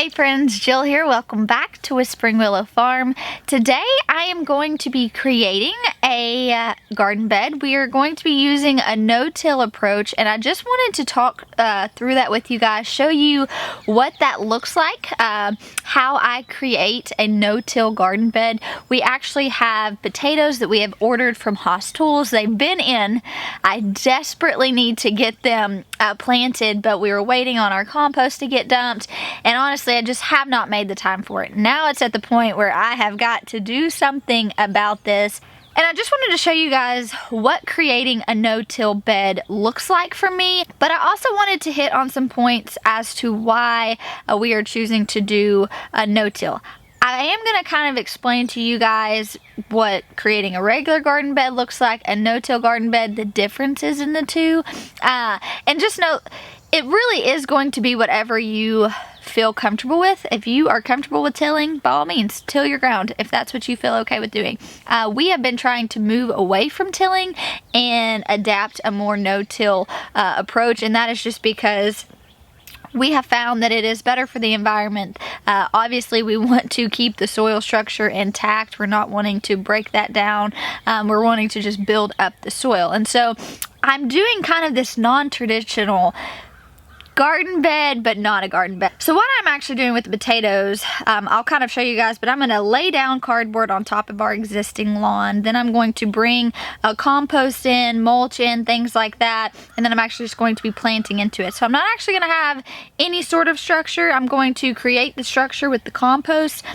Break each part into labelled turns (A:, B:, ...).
A: Hey friends, Jill here. Welcome back to Whispering Willow Farm. Today I am going to be creating a garden bed. We are going to be using a no-till approach, and I just wanted to talk through that with you guys, show you what that looks like, how I create a no-till garden bed. We actually have potatoes that we have ordered from Haas Tools. They've been in. I desperately need to get them planted, but we were waiting on our compost to get dumped, and honestly I just have not made the time for it. Now it's at the point where I have got to do something about this, and I just wanted to show you guys what creating a no-till bed looks like for me, but I also wanted to hit on some points as to why we are choosing to do a no-till. I am going to kind of explain to you guys what creating a regular garden bed looks like, a no-till garden bed, the differences in the two, and just know it really is going to be whatever you feel comfortable with. If you are comfortable with tilling, by all means, till your ground if that's what you feel okay with doing. We have been trying to move away from tilling and adapt a more no-till approach, and that is just because we have found that it is better for the environment. Obviously, we want to keep the soil structure intact. We're not wanting to break that down. We're wanting to just build up the soil. And so I'm doing kind of this non-traditional garden bed, but not a garden bed. So what I'm actually doing with the potatoes, I'll kind of show you guys, but I'm going to lay down cardboard on top of our existing lawn. Then I'm going to bring a compost in, mulch in, things like that, and then I'm actually just going to be planting into it. So I'm not actually going to have any sort of structure. I'm going to create the structure with the compost.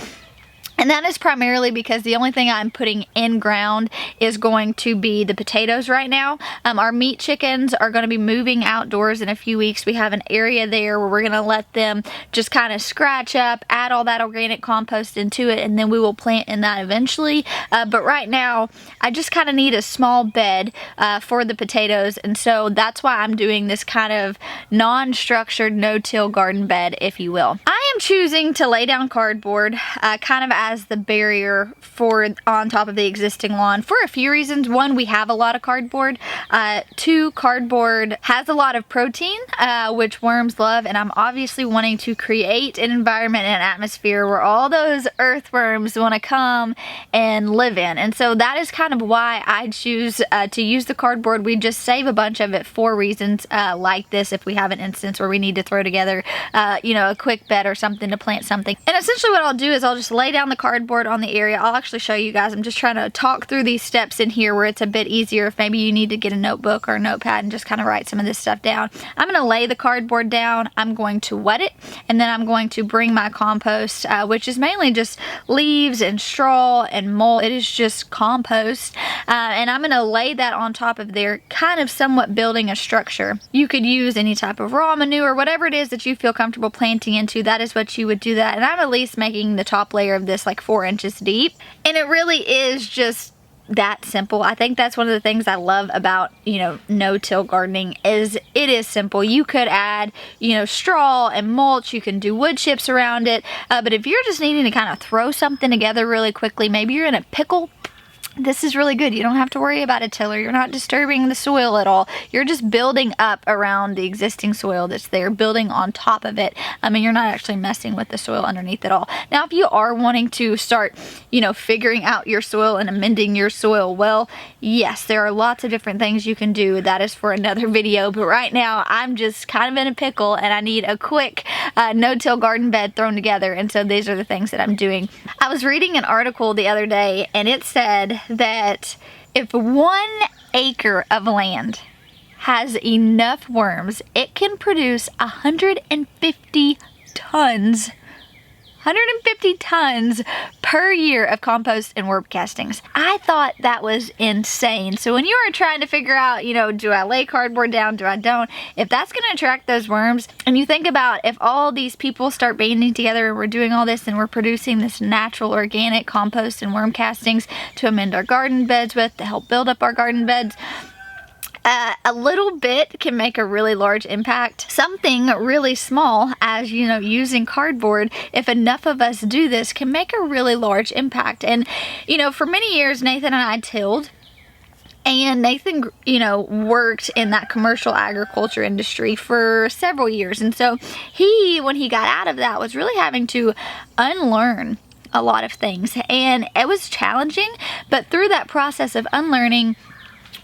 A: And that is primarily because the only thing I'm putting in ground is going to be the potatoes right now. Our meat chickens are going to be moving outdoors in a few weeks. We have an area there where we're going to let them just kind of scratch up, add all that organic compost into it, and then we will plant in that eventually. But right now, I just kind of need a small bed for the potatoes, and so that's why I'm doing this kind of non-structured, no-till garden bed, if you will. I am choosing to lay down cardboard kind of as the barrier for on top of the existing lawn for a few reasons. One, we have a lot of cardboard. Two, cardboard has a lot of protein, which worms love, and I'm obviously wanting to create an environment and an atmosphere where all those earthworms want to come and live in. And so that is kind of why I choose to use the cardboard. We just save a bunch of it for reasons like this if we have an instance where we need to throw together you know, a quick bed or something to plant something. And essentially what I'll do is I'll just lay down the cardboard on the area. I'll actually show you guys. I'm just trying to talk through these steps in here where it's a bit easier if maybe you need to get a notebook or a notepad and just kind of write some of this stuff down. I'm going to lay the cardboard down, I'm going to wet it, and then I'm going to bring my compost, which is mainly just leaves and straw and mold. It is just compost, and I'm going to lay that on top of there, kind of somewhat building a structure. You could use any type of raw manure, whatever it is that you feel comfortable planting into, that is what you would do that. And I'm at least making the top layer of this like 4 inches deep, and it really is just that simple. I think that's one of the things I love about, you know, no-till gardening is it is simple. You could add, you know, straw and mulch, you can do wood chips around it, but if you're just needing to kind of throw something together really quickly, maybe you're in a pickle, this is really good. You don't have to worry about a tiller. You're not disturbing the soil at all. You're just building up around the existing soil that's there, building on top of it. I mean, you're not actually messing with the soil underneath at all. Now, if you are wanting to start, you know, figuring out your soil and amending your soil, well, yes, there are lots of different things you can do. That is for another video. But right now, I'm just kind of in a pickle and I need a quick no-till garden bed thrown together. And so these are the things that I'm doing. I was reading an article the other day and it said that if 1 acre of land has enough worms, it can produce 150 tons 150 tons per year of compost and worm castings. I thought that was insane. So when you are trying to figure out, you know, do I lay cardboard down, do I don't, if that's going to attract those worms, and you think about if all these people start banding together and we're doing all this and we're producing this natural organic compost and worm castings to amend our garden beds with, to help build up our garden beds, a little bit can make a really large impact. Something really small, as you know, using cardboard, if enough of us do this, can make a really large impact. And, you know, for many years, Nathan and I tilled. And Nathan, you know, worked in that commercial agriculture industry for several years. And so he, when he got out of that, was really having to unlearn a lot of things. And it was challenging, but through that process of unlearning,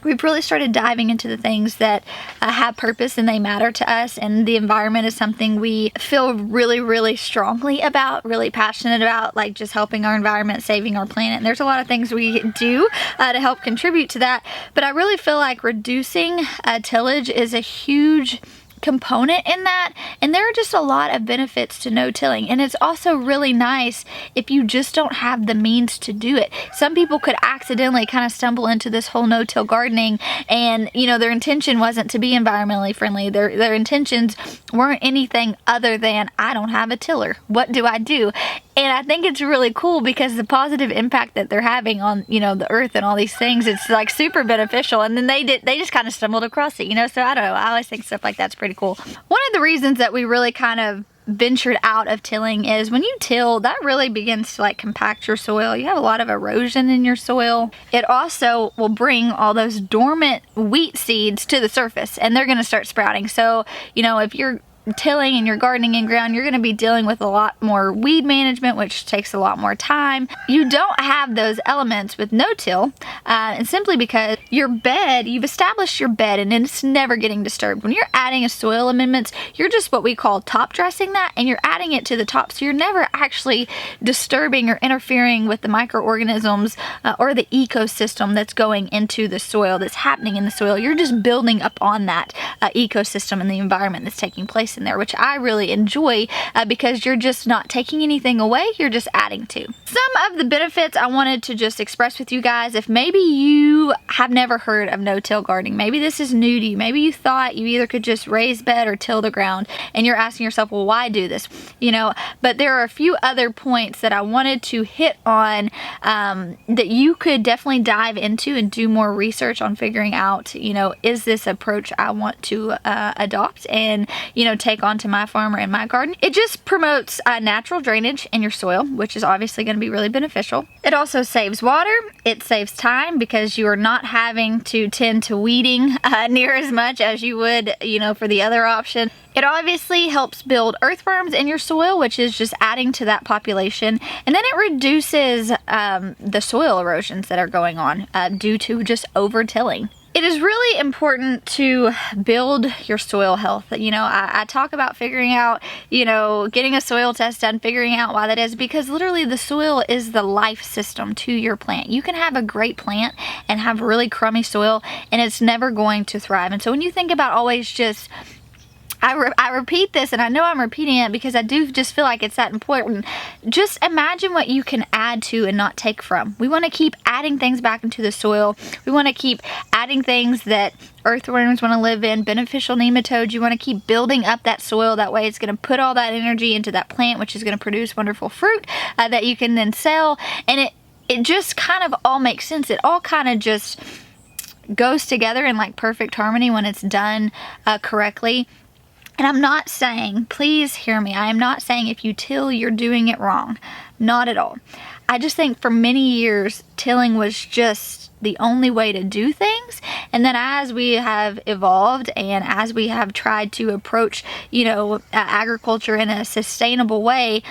A: we've really started diving into the things that have purpose and they matter to us, and the environment is something we feel really, really strongly about, really passionate about, like just helping our environment, saving our planet. And there's a lot of things we do to help contribute to that, but I really feel like reducing tillage is a huge component in that, and there are just a lot of benefits to no-tilling. And it's also really nice if you just don't have the means to do it. Some people could accidentally kind of stumble into this whole no-till gardening, and you know, their intention wasn't to be environmentally friendly. Their intentions weren't anything other than, I don't have a tiller, what do I do? And I think it's really cool because the positive impact that they're having on, you know, the earth and all these things, it's like super beneficial. And then they just kind of stumbled across it, you know. So I don't know, I always think stuff like that's pretty cool. One of the reasons that we really kind of ventured out of tilling is when you till, that really begins to like compact your soil. You have a lot of erosion in your soil. It also will bring all those dormant wheat seeds to the surface, and they're going to start sprouting. So, you know, if you're tilling and you're gardening in ground, you're going to be dealing with a lot more weed management, which takes a lot more time. You don't have those elements with no-till, and simply because your bed, you've established your bed and it's never getting disturbed. When you're adding a soil amendments, you're just what we call top dressing that, and you're adding it to the top, so you're never actually disturbing or interfering with the microorganisms or the ecosystem that's going into the soil, that's happening in the soil. You're just building up on that ecosystem and the environment that's taking place in there, which I really enjoy because you're just not taking anything away, you're just adding to. Some of the benefits I wanted to just express with you guys, if maybe you have never heard of no-till gardening, maybe this is new to you, maybe you thought you either could just raise bed or till the ground, and you're asking yourself, well, why do this? You know, but there are a few other points that I wanted to hit on that you could definitely dive into and do more research on figuring out, you know, is this approach I want to adopt and, you know, take onto my farm or in my garden. It just promotes natural drainage in your soil, which is obviously going to be really beneficial. It also saves water. It saves time because you are not having to tend to weeding near as much as you would, you know, for the other option. It obviously helps build earthworms in your soil, which is just adding to that population. And then it reduces the soil erosions that are going on due to just over-tilling. It is really important to build your soil health. You know, I talk about figuring out, you know, getting a soil test done, figuring out why that is, because literally the soil is the life system to your plant. You can have a great plant and have really crummy soil and it's never going to thrive. And so when you think about always just, I repeat this, and I know I'm repeating it because I do just feel like it's that important. Just imagine what you can add to and not take from. We want to keep adding things back into the soil. We want to keep adding things that earthworms want to live in, beneficial nematodes. You want to keep building up that soil. That way it's going to put all that energy into that plant, which is going to produce wonderful fruit that you can then sell. And it just kind of all makes sense. It all kind of just goes together in like perfect harmony when it's done correctly. And I'm not saying, please hear me, I am not saying if you till, you're doing it wrong. Not at all. I just think for many years, tilling was just the only way to do things. And then as we have evolved and as we have tried to approach, you know, agriculture in a sustainable way,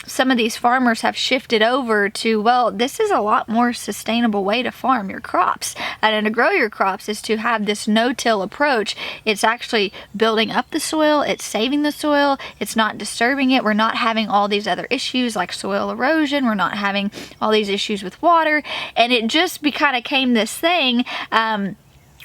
A: some of these farmers have shifted over to, well, this is a lot more sustainable way to farm your crops and to grow your crops is to have this no-till approach. It's actually building up the soil, it's saving the soil, it's not disturbing it. We're not having all these other issues like soil erosion, we're not having all these issues with water, and it just kind of came this thing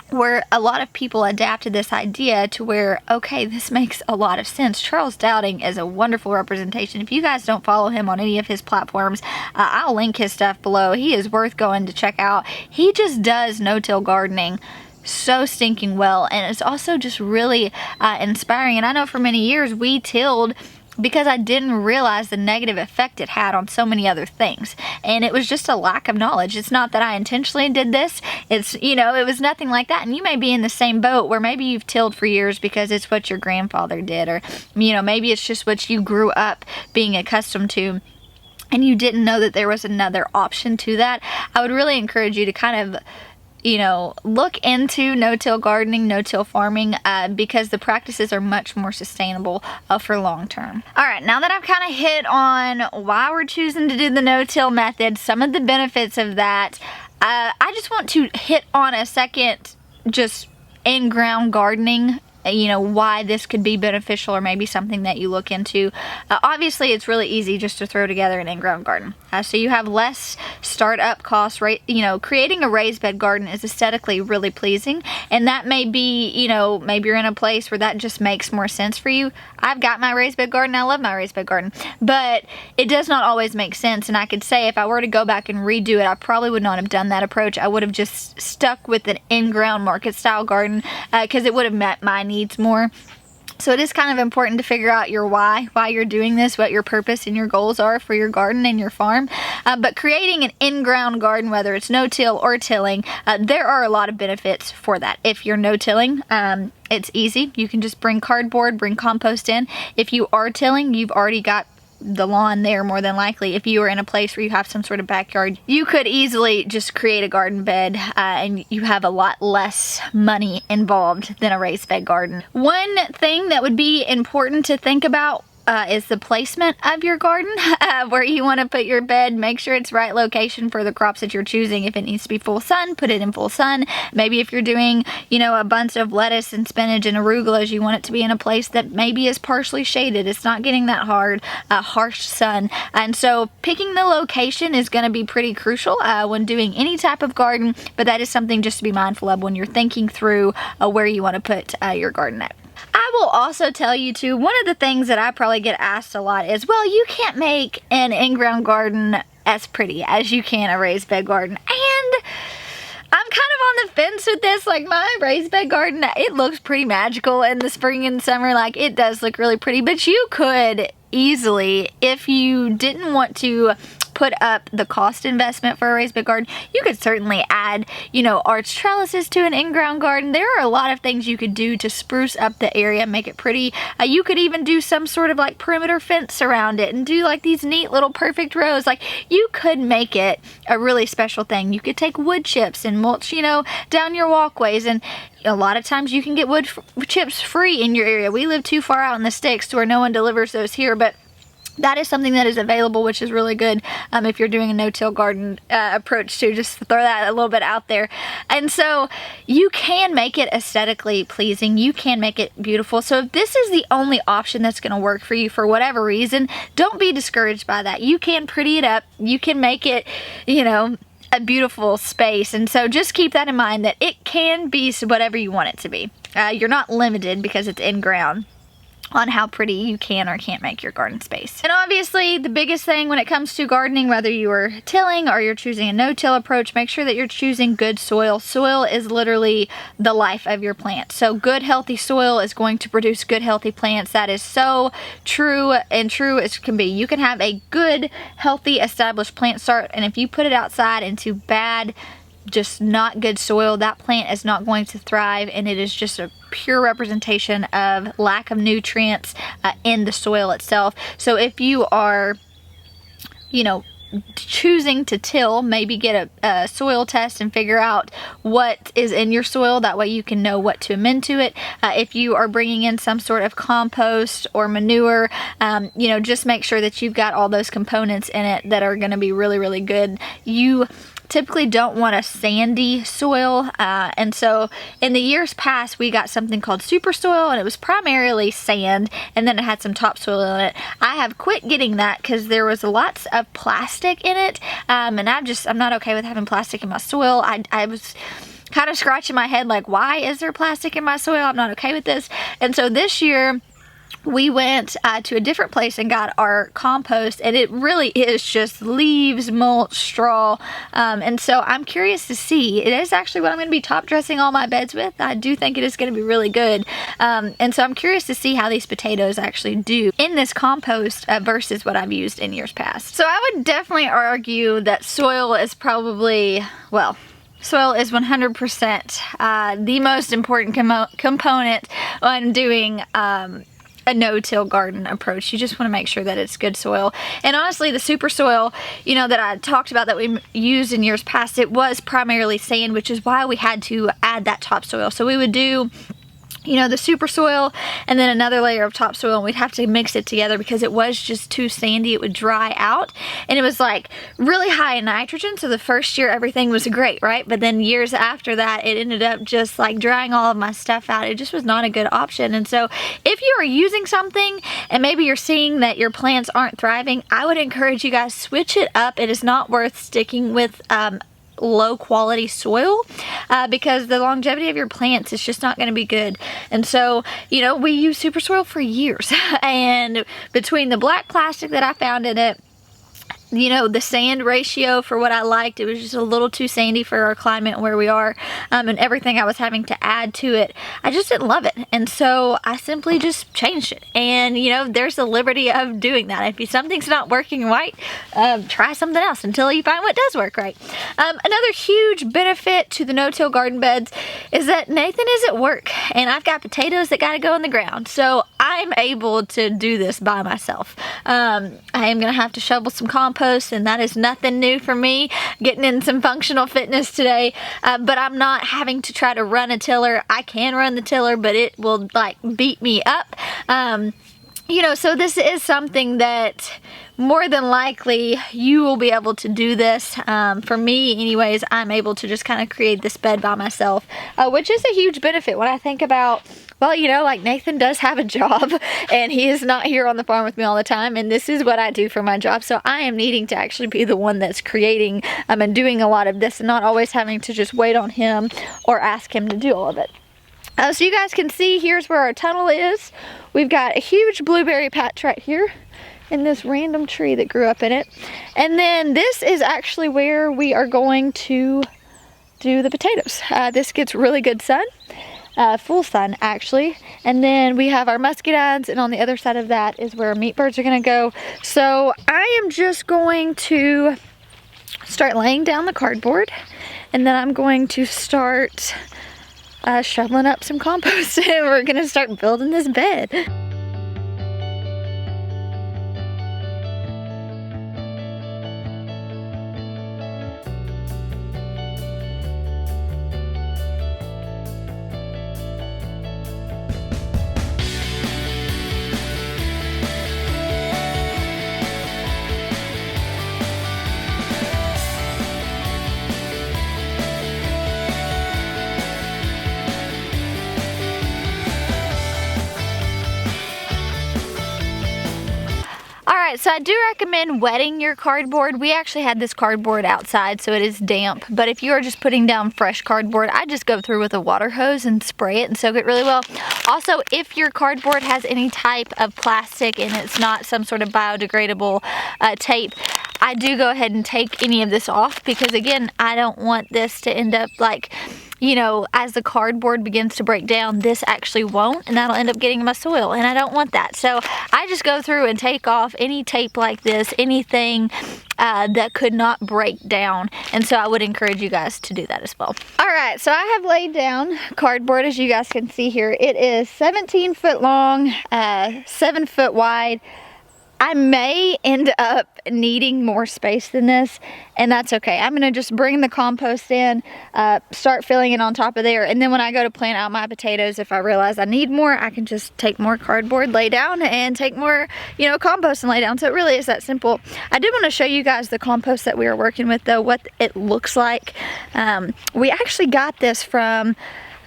A: where a lot of people adapted this idea to where, okay, this makes a lot of sense. Charles Dowding is a wonderful representation. If you guys don't follow him on any of his platforms, I'll link his stuff below. He is worth going to check out. He just does no-till gardening so stinking well, and it's also just really inspiring. And I know for many years we tilled because I didn't realize the negative effect it had on so many other things. And it was just a lack of knowledge. It's not that I intentionally did this. It's, you know, it was nothing like that. And you may be in the same boat where maybe you've tilled for years because it's what your grandfather did, or, you know, maybe it's just what you grew up being accustomed to, and you didn't know that there was another option to that. I would really encourage you to kind of you know, look into no-till gardening, no-till farming, because the practices are much more sustainable for long term. All right, now that I've kind of hit on why we're choosing to do the no-till method, some of the benefits of that, I just want to hit on a second just in-ground gardening, you know, why this could be beneficial or maybe something that you look into. Obviously, it's really easy just to throw together an in-ground garden. So you have less startup costs, right? You know, creating a raised bed garden is aesthetically really pleasing, and that may be, you know, maybe you're in a place where that just makes more sense for you. I've got my raised bed garden. I love my raised bed garden, but it does not always make sense. And I could say if I were to go back and redo it, I probably would not have done that approach. I would have just stuck with an in-ground market style garden because it would have met my needs more. So it is kind of important to figure out your why you're doing this, what your purpose and your goals are for your garden and your farm. But creating an in-ground garden, whether it's no-till or tilling, there are a lot of benefits for that. If you're no-tilling, it's easy. You can just bring cardboard, bring compost in. If you are tilling, you've already got the lawn there more than likely. If you are in a place where you have some sort of backyard, you could easily just create a garden bed and you have a lot less money involved than a raised bed garden. One thing that would be important to think about is the placement of your garden, where you want to put your bed. Make sure it's right location for the crops that you're choosing. If it needs to be full sun, put it in full sun. Maybe if you're doing, you know, a bunch of lettuce and spinach and arugulas, you want it to be in a place that maybe is partially shaded. It's not getting that harsh sun. And so picking the location is going to be pretty crucial when doing any type of garden, but that is something just to be mindful of when you're thinking through where you want to put your garden at. I will also tell you too, one of the things that I probably get asked a lot is, well, you can't make an in-ground garden as pretty as you can a raised bed garden. And I'm kind of on the fence with this. Like, my raised bed garden, it looks pretty magical in the spring and summer. Like, it does look really pretty, but you could easily, if you didn't want to put up the cost investment for a raised bed garden, you could certainly add, you know, arched trellises to an in-ground garden. There are a lot of things you could do to spruce up the area, make it pretty. You could even do some sort of like perimeter fence around it and do like these neat little perfect rows. Like, you could make it a really special thing. You could take wood chips and mulch, you know, down your walkways, and a lot of times you can get wood chips free in your area. We live too far out in the sticks to where no one delivers those here, but that is something that is available, which is really good if you're doing a no-till garden approach too. Just throw that a little bit out there. And so you can make it aesthetically pleasing. You can make it beautiful. So if this is the only option that's going to work for you for whatever reason, don't be discouraged by that. You can pretty it up. You can make it, you know, a beautiful space. And so just keep that in mind, that it can be whatever you want it to be. You're not limited because it's in ground on how pretty you can or can't make your garden space. And obviously the biggest thing when it comes to gardening, whether you are tilling or you're choosing a no-till approach, make sure that you're choosing good soil. Soil is literally the life of your plant. So good healthy soil is going to produce good healthy plants. That is so true, and true as can be. You can have a good healthy established plant start, and if you put it outside into bad, just not good soil, that plant is not going to thrive, and it is just a pure representation of lack of nutrients in the soil itself. So if you are, you know, choosing to till, maybe get a soil test and figure out what is in your soil. That way you can know what to amend to it. If you are bringing in some sort of compost or manure, you know, just make sure that you've got all those components in it that are going to be really, really good. You typically don't want a sandy soil, and so in the years past we got something called super soil, and it was primarily sand, and then it had some topsoil in it. I have quit getting that because there was lots of plastic in it, and I'm not okay with having plastic in my soil. I was kind of scratching my head like, why is there plastic in my soil? I'm not okay with this. And so this year we went to a different place and got our compost, and it really is just leaves, mulch, straw, and so I'm curious to see. It is actually what I'm going to be top dressing all my beds with. I do think it is going to be really good, and so I'm curious to see how these potatoes actually do in this compost versus what I've used in years past. So I would definitely argue that soil is probably, well, soil is 100% the most important component when doing a no-till garden approach. You just want to make sure that it's good soil. And honestly, the super soil, you know, that I talked about that we used in years past, it was primarily sand, which is why we had to add that topsoil. So we would do, you know, the super soil and then another layer of topsoil, and we'd have to mix it together because it was just too sandy. It would dry out, and it was like really high in nitrogen. So the first year everything was great, right? But then years after that, it ended up just like drying all of my stuff out. It just was not a good option. And so if you are using something and maybe you're seeing that your plants aren't thriving, I would encourage you guys, switch it up. It is not worth sticking with low quality soil because the longevity of your plants is just not going to be good. And so, you know, we use super soil for years, and between the black plastic that I found in it, you know, the sand ratio for what I liked, it was just a little too sandy for our climate where we are, and everything I was having to add to it, I just didn't love it. And so I simply just changed it. And you know, there's the liberty of doing that. If something's not working right, try something else until you find what does work right. Another huge benefit to the no-till garden beds is that Nathan is at work, and I've got potatoes that got to go in the ground, so I'm able to do this by myself. I am gonna have to shovel some compost, and that is nothing new for me, getting in some functional fitness today, but I'm not having to try to run a tiller. I can run the tiller, but it will like beat me up. You know, so this is something that more than likely you will be able to do this. For me anyways, I'm able to just kind of create this bed by myself, which is a huge benefit when I think about, well, you know, like Nathan does have a job and he is not here on the farm with me all the time, and this is what I do for my job. So I am needing to actually be the one that's creating and doing a lot of this, and not always having to just wait on him or ask him to do all of it. So you guys can see, here's where our tunnel is. We've got a huge blueberry patch right here and this random tree that grew up in it. And then this is actually where we are going to do the potatoes. This gets really good sun, full sun actually. And then we have our muscadines, and on the other side of that is where our meat birds are gonna go. So I am just going to start laying down the cardboard, and then I'm going to start shoveling up some compost, and we're gonna start building this bed. Alright, so I do recommend wetting your cardboard. We actually had this cardboard outside, so it is damp. But if you are just putting down fresh cardboard, I just go through with a water hose and spray it and soak it really well. Also, if your cardboard has any type of plastic and it's not some sort of biodegradable tape, I do go ahead and take any of this off, because again, I don't want this to end up like, you know, as the cardboard begins to break down, this actually won't, and that'll end up getting in my soil, and I don't want that. So I just go through and take off any tape like this, anything that could not break down, and so I would encourage you guys to do that as well. Alright, so I have laid down cardboard, as you guys can see here. It is 17 foot long, 7 foot wide. I may end up needing more space than this, and that's okay. I'm gonna just bring the compost in, start filling it on top of there, and then when I go to plant out my potatoes, if I realize I need more, I can just take more cardboard, lay down, and take more, you know, compost and lay down. So it really is that simple. I did want to show you guys the compost that we are working with, though, what it looks like. We actually got this from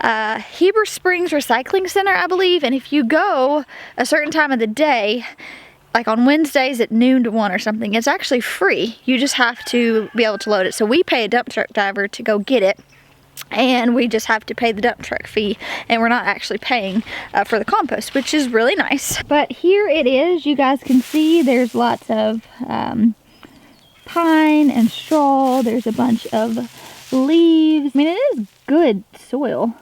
A: Heber Springs Recycling Center, I believe, and if you go a certain time of the day, like on Wednesdays at noon to 1 or something, it's actually free. You just have to be able to load it. So we pay a dump truck driver to go get it, and we just have to pay the dump truck fee, and we're not actually paying for the compost, which is really nice. But here it is. You guys can see there's lots of pine and straw. There's a bunch of leaves. I mean, it is good soil.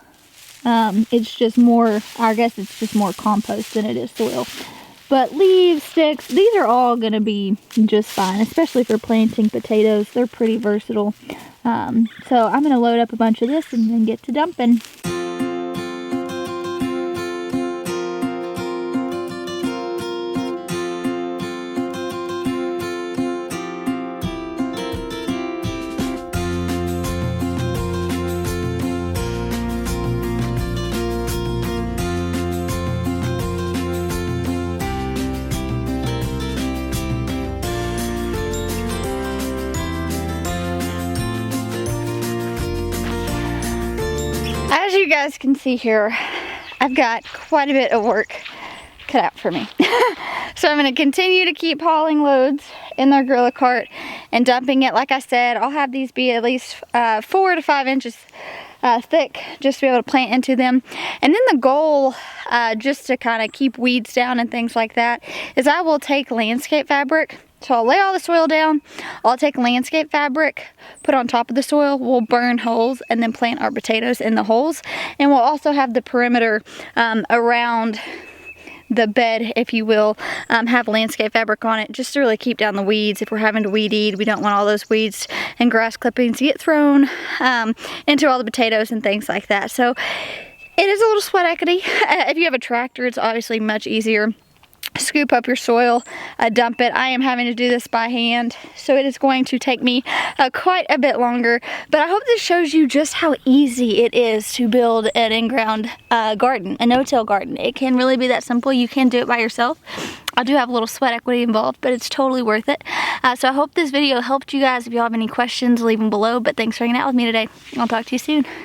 A: It's just more, I guess it's just more compost than it is soil. But leaves, sticks, these are all going to be just fine, especially for planting potatoes. They're pretty versatile. So I'm going to load up a bunch of this and then get to dumping. guys can see here, I've got quite a bit of work cut out for me. So I'm going to continue to keep hauling loads in their Gorilla Cart and dumping it. Like I said, I'll have these be at least 4 to 5 inches thick just to be able to plant into them. And then the goal, just to kind of keep weeds down and things like that, is I will take landscape fabric. So I'll lay all the soil down, I'll take landscape fabric, put on top of the soil, we'll burn holes and then plant our potatoes in the holes. And we'll also have the perimeter around the bed, if you will, have landscape fabric on it just to really keep down the weeds. If we're having to weed eat, we don't want all those weeds and grass clippings to get thrown into all the potatoes and things like that. So it is a little sweat equity. If you have a tractor, it's obviously much easier. Scoop up your soil, dump it. I am having to do this by hand, so it is going to take me quite a bit longer, but I hope this shows you just how easy it is to build an in-ground garden, a no-till garden. It can really be that simple. You can do it by yourself. I do have a little sweat equity involved, but it's totally worth it. So I hope this video helped you guys. If you have any questions, leave them below, but thanks for hanging out with me today. I'll talk to you soon.